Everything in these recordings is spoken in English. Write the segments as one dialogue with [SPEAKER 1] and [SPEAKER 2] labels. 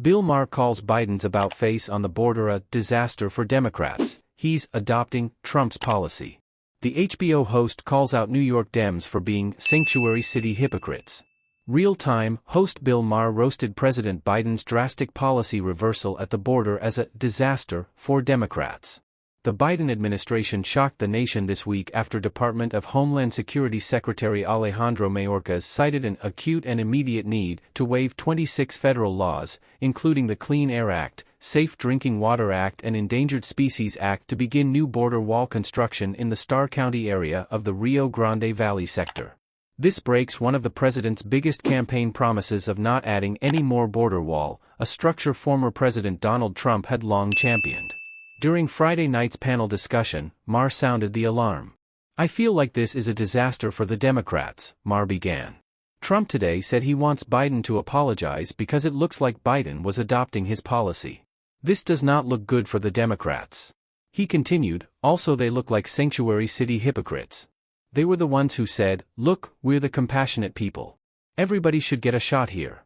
[SPEAKER 1] Bill Maher calls Biden's about-face on the border a disaster for Democrats. He's adopting Trump's policy. The HBO host calls out New York Dems for being sanctuary city hypocrites. Real-time, host Bill Maher roasted President Biden's drastic policy reversal at the border as a disaster for Democrats. The Biden administration shocked the nation this week after Department of Homeland Security Secretary Alejandro Mayorkas cited an acute and immediate need to waive 26 federal laws, including the Clean Air Act, Safe Drinking Water Act and Endangered Species Act to begin new border wall construction in the Starr County area of the Rio Grande Valley sector. This breaks one of the president's biggest campaign promises of not adding any more border wall, a structure former President Donald Trump had long championed. During Friday night's panel discussion, Maher sounded the alarm. "I feel like this is a disaster for the Democrats," Maher began. Trump today said he wants Biden to apologize because it looks like Biden was adopting his policy. "This does not look good for the Democrats." He continued, "Also they look like sanctuary city hypocrites. They were the ones who said, 'Look, we're the compassionate people. Everybody should get a shot here.'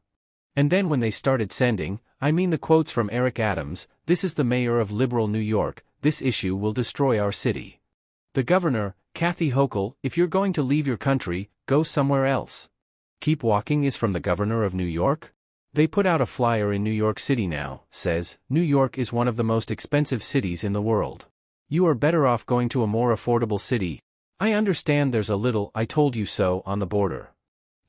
[SPEAKER 1] And then when they started sending, the quotes from Eric Adams, 'This is the mayor of liberal New York, this issue will destroy our city.' The governor, Kathy Hochul, 'If you're going to leave your country, go somewhere else.' 'Keep walking' is from the governor of New York? They put out a flyer in New York City now, says, 'New York is one of the most expensive cities in the world. You are better off going to a more affordable city. I understand there's a little 'I told you so' on the border.'"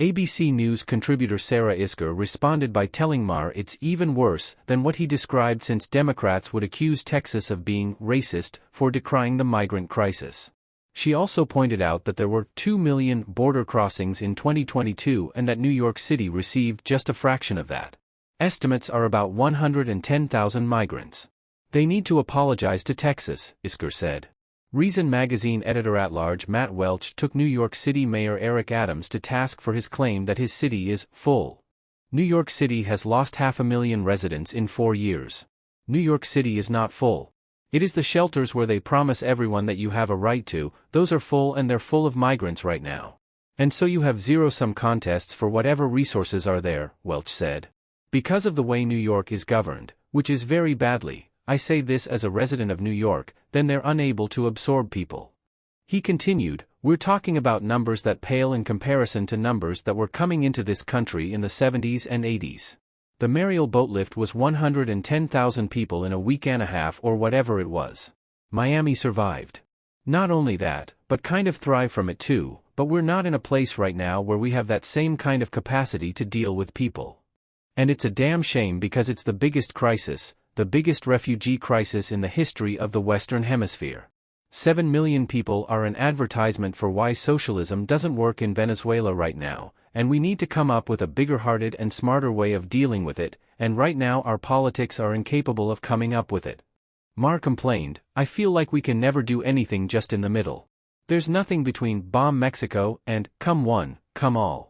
[SPEAKER 1] ABC News contributor Sarah Isker responded by telling Maher it's even worse than what he described since Democrats would accuse Texas of being racist for decrying the migrant crisis. She also pointed out that there were 2 million border crossings in 2022 and that New York City received just a fraction of that. Estimates are about 110,000 migrants. "They need to apologize to Texas," Isker said. Reason magazine editor-at-large Matt Welch took New York City Mayor Eric Adams to task for his claim that his city is full. New York City has lost 500,000 residents in 4 years. New York City is not full. It is the shelters where they promise everyone that you have a right to, those are full and they're full of migrants right now. And so you have zero-sum contests for whatever resources are there, Welch said. Because of the way New York is governed, which is very badly, I say this as a resident of New York, then they're unable to absorb people. He continued, "We're talking about numbers that pale in comparison to numbers that were coming into this country in the 70s and 80s. The Mariel boat lift was 110,000 people in a week and a half or whatever it was. Miami survived. Not only that, but kind of thrive from it too, but we're not in a place right now where we have that same kind of capacity to deal with people. And it's a damn shame because it's the biggest crisis, the biggest refugee crisis in the history of the Western Hemisphere. 7 million people are an advertisement for why socialism doesn't work in Venezuela right now, and we need to come up with a bigger-hearted and smarter way of dealing with it, and right now our politics are incapable of coming up with it." Maher complained, "I feel like we can never do anything just in the middle. There's nothing between bomb Mexico and come one, come all."